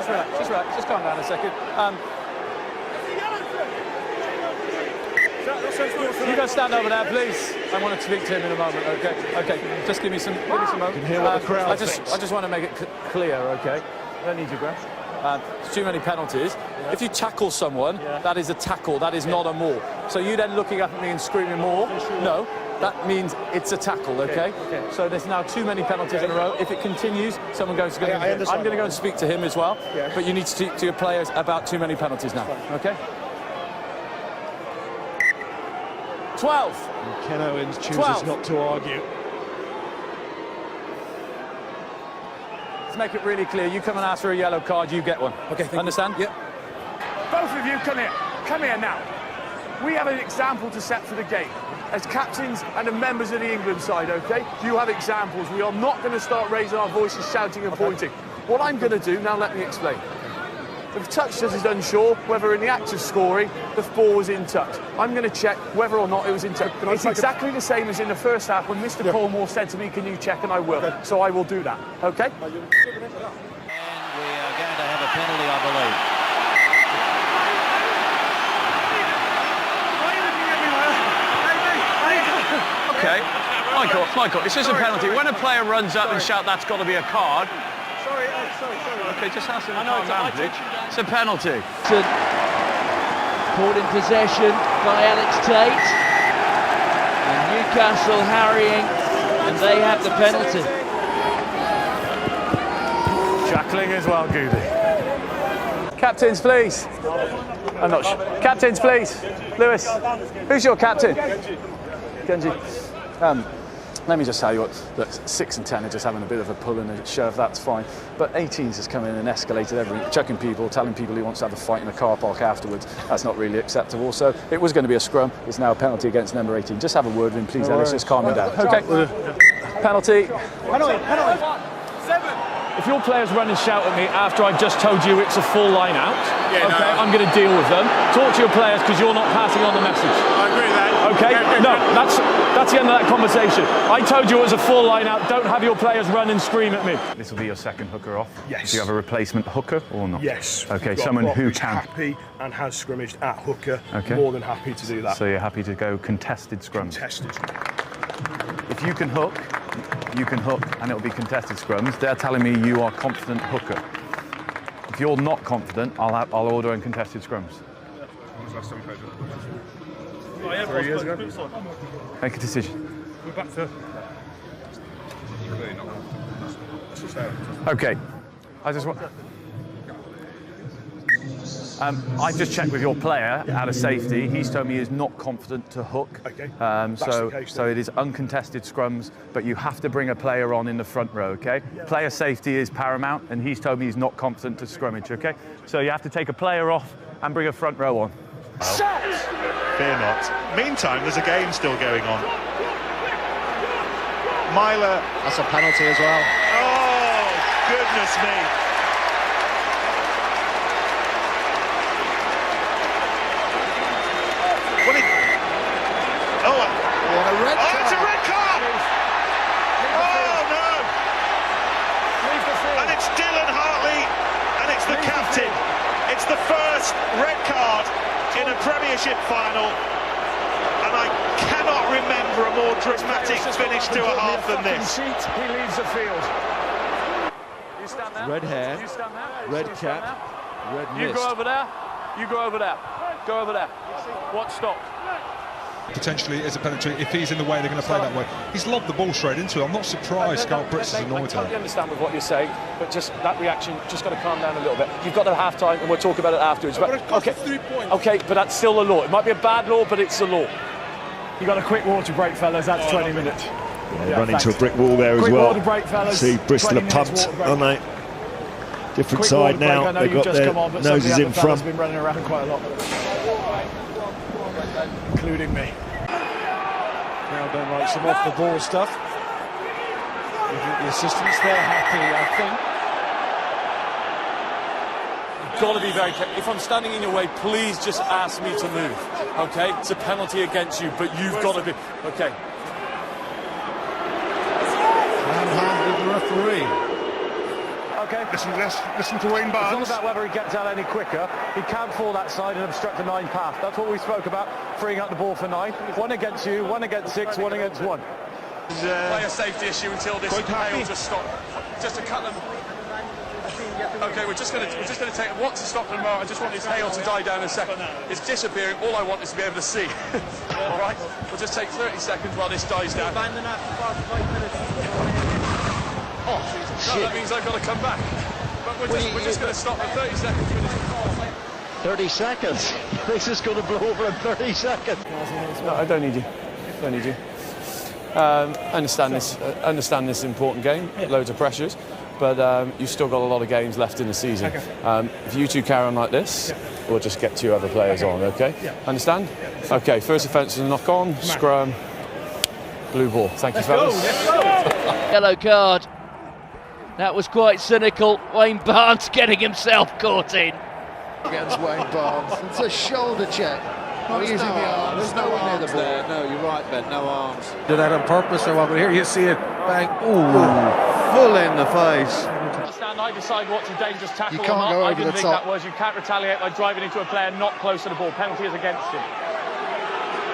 relax. Just calm down a second. You guys stand over there, please. I want to speak to him in a moment. Okay. Just give me some moment. You can hear what the crowd I just want to make it clear. Okay. I don't need your breath. There's too many penalties. If you tackle someone, that is a tackle. That is not a maul. So you then looking up at me and screaming maul? No. That means it's a tackle, okay? So there's now too many penalties in a row. If it continues, someone goes to go. I'm going to go and speak to him as well. But you need to speak to your players about too many penalties now, okay? 12. And Ken Owens chooses 12. not to argue. Let's make it really clear. You come and ask for a yellow card, you get one. Okay, understand? Yep. Both of you, come here. Come here now. We have an example to set for the game. As captains and the members of the England side, okay? You have examples. We are not going to start raising our voices, shouting and pointing. What I'm going to do, now let me explain. If touch is unsure whether in the act of scoring, the ball was in touch. I'm going to check whether or not it was in touch. It's exactly the same as in the first half when Mr. Colmore said to me, can you check? And I will. So I will do that, okay? And we are going to have a penalty, I believe. Okay, Michael, this is a penalty. When a player runs up and shouts, that's got to be a card. Sorry. Okay, just ask him to calm down, please. It's a penalty. Caught in possession by Alex Tate. And Newcastle harrying, and they have the penalty. Shackling as well, Goody. Captains, please. I'm not sure. Captains, please. Lewis, who's your captain? Genji. Let me just tell you what, look, 6 and 10 are just having a bit of a pull and a shove, that's fine. But 18's has come in and escalated chucking people, telling people he wants to have a fight in a car park afterwards. That's not really acceptable. So it was going to be a scrum. It's now a penalty against number 18. Just have a word with him, please, Ellis. Just calm him down. Okay. Penalty. Penalty. 7. If your players run and shout at me after I've just told you it's a full line out, I'm going to deal with them. Talk to your players because you're not passing on the message. I agree with that. Okay? No, that's the end of that conversation. I told you it was a full line out. Don't have your players run and scream at me. This will be your second hooker off. Yes. Do you have a replacement hooker or not? Yes. Okay, someone who who's can. happy and has scrimmaged at hooker. Okay. More than happy to do that. So you're happy to go contested scrums? Contested. If you can hook, and it'll be contested scrums. They're telling me you are confident hooker. If you're not confident, I'll order in contested scrums. Oh, 3 years ago. Make a decision. We're back to... Okay. I just checked with your player out of safety. He's told me he's not confident to hook. Okay. So it is uncontested scrums, but you have to bring a player on in the front row, okay? Player safety is paramount, and he's told me he's not confident to scrummage, okay? So you have to take a player off and bring a front row on. Shot! Fear not. Meantime, there's a game still going on. Myler. That's a penalty as well. Oh, goodness me. What a red card. It's a red card! Oh, no! And it's Dylan Hartley, and it's the captain. It's the first red card in a Premiership final, and I cannot remember a more dramatic finish to a half than this. He leaves the field. You stand there. Red hair, You stand there. red You cap, stand there. red You mist. go over there. You go over there. Go over there. What stop? Potentially is a penalty. If he's in the way, they're going to play that way. He's lobbed the ball straight into it. I'm not surprised Scarlett Brits is annoyed I at totally him. understand with what you're saying, but just that reaction, just got to calm down a little bit. You've got to have time, and we'll talk about it afterwards. But okay, 3 points. okay, but that's still the law. It might be a bad law, but it's the law. You got a quick water break, fellas. That's 20 minutes. Run into a brick wall there Quick as well. water break, fellas. See, Bristol 20 are pumped, minutes water break. aren't they? Different Quick side water break. now. I know They've you've got just their come on, but noses some in of the other fellas front. been running around quite a lot, including me. Crowd don't like some off the ball stuff. Looking at the assistants, they're happy, I think. You've got to be very careful. If I'm standing in your way, please just ask me to move. Okay? It's a penalty against you, but you've got to be. Okay. Hand with the referee. okay? Listen to Wayne Barnes. It's not about whether he gets out any quicker. He can't fall that side and obstruct the 9 path. That's what we spoke about, freeing up the ball for 9. 1 against you, 1 against 6, 1 against 1. Player safety issue until this hail just stops. Just to cut them. Okay, we're just going to take. I want to stop them. I just want this hail to die down in a second. It's disappearing. All I want is to be able to see. All right. We'll just take 30 seconds while this dies down. Oh, no, that means I've got to come back. But we're just going to stop for 30 seconds. 30 seconds. This is going to blow over in 30 seconds. No, I don't need you. Don't need you. Understand this important game. Loads of pressures. But you've still got a lot of games left in the season. If you two carry on like this, we'll just get 2 other players on, okay? Understand? Okay, first offence is a knock on, scrum, blue ball. Thank you, fellas. Yellow card. That was quite cynical. Wayne Barnes getting himself caught in. Against Wayne Barnes. It's a shoulder check. Not using the arms. There's no one near the ball. There. No, you're right, Ben. No arms. Did that on purpose or what? But here you see it. Bang. Ooh. Full in the face. I decide what's a dangerous tackle You can't or not. go over I didn't the think top. that was. You can't retaliate by driving into a player not close to the ball. Penalty is against him.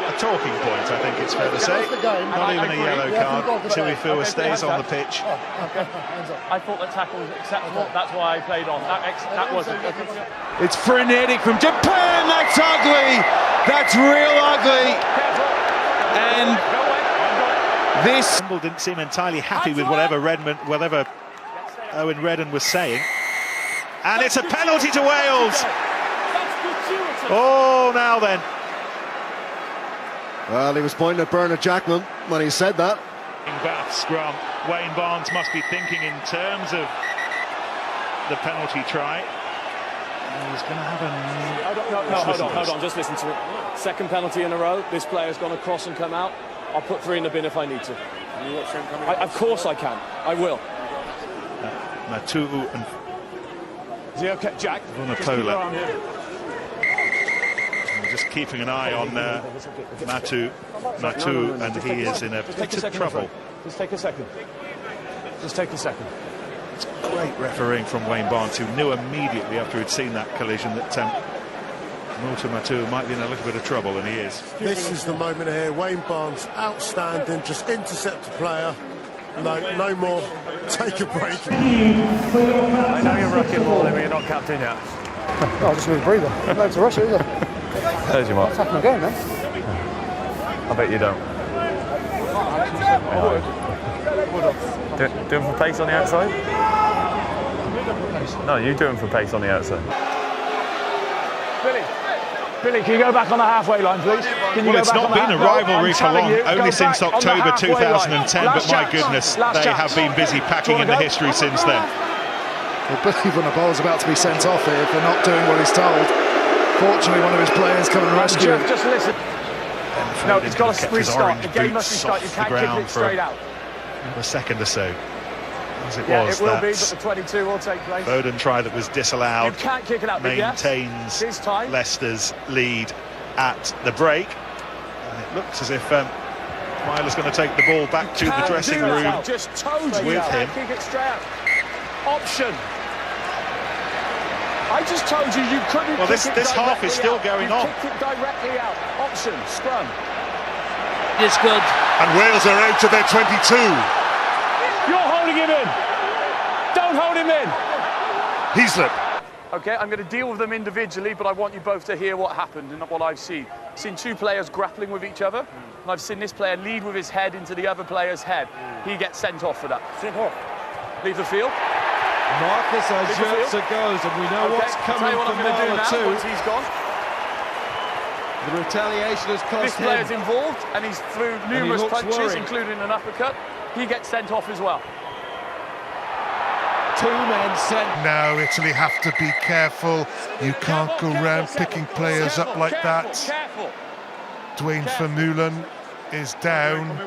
A talking point, I think it's fair to say. Not even a yellow card. Tui Fua stays on the pitch. I thought the tackle was acceptable. That's why I played on. That wasn't. It's frenetic from Japan. That's ugly. That's real ugly. And this Didn't seem entirely happy with whatever Owen Redden was saying. And it's a penalty to Wales. Oh, now then. Well, he was pointing at Bernard Jackman when he said that. Bath scrum. Wayne Barnes must be thinking in terms of the penalty try. He's going to have a... Hold on, just listen to it. Second penalty in a row. This player's gone across and come out. I'll put 3 in the bin if I need to. Of course I can. I will. Matu and Is he okay, Jack? Vunapola. Just keeping an eye on Matu, and he is in a bit of trouble. Just take a second. Just take a second. It's great refereeing from Wayne Barnes, who knew immediately after he'd seen that collision that Matu might be in a little bit of trouble, and he is. This is the moment here. Wayne Barnes, outstanding, just intercept a player. No more. Take a break. I know you're rocking ball, but you're not captain yet. Oh, just need a breather. No to rush it, is it? There's your mark. It's happening again, man. I bet you don't. Do them for pace on the outside? No, you do them for pace on the outside. Billy, can you go back on the halfway line, please? Well, it's not been a rivalry for long, only since October 2010, but my goodness, they have been busy packing in the history since then. Well, Billy Vunapola is about to be sent off here for not doing what he's told. Fortunately, one of his players come and rescue him. Just listen. No, it's got to restart. The game must restart. You can't kick it straight out. A second or so, as it Yeah, was. it will be, but the 22 will take place. Bowden try that was disallowed. You can't kick it out, maintains Leicester's lead at the break. And it looks as if Myler's going to take the ball back to the dressing room just told you with him. Kick it straight out. Option. I just told you couldn't. Well, this half is still going on. Kicked it directly out. Option. Scrum. It's good. And Wales are out to their 22. You're holding him in. Don't hold him in. Heaslip. Okay, I'm going to deal with them individually, but I want you both to hear what happened and what I've seen. I've seen 2 players grappling with each other, and I've seen this player lead with his head into the other player's head. He gets sent off for that. Sent off. Leave the field. Marcus Ajurza goes, and we know what's coming from Marler too. Once he's gone. The retaliation has cost This him. player's involved, and he's through numerous punches, worried. including an uppercut. He gets sent off as well. 2 men sent. Now Italy have to be careful. You can't go round picking players up like that. Careful. Dwayne Vermeulen is down.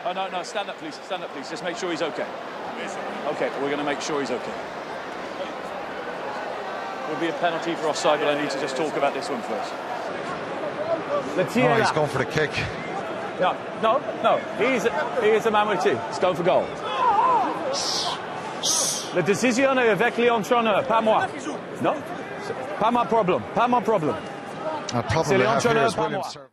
Oh, no, stand up, please. Stand up, please. Just make sure he's okay. Okay, we're going to make sure he's okay. Will be a penalty for offside, but I need to just talk about this one first. Oh, he's gone for the kick. No. He is a man with 2. He's going for goal. La décision est avec l'entraîneur, pas moi. Non? Pas ma problem. Pas mon problem. A problem C'est they have here l'entraîneur, is pas Williams. moi.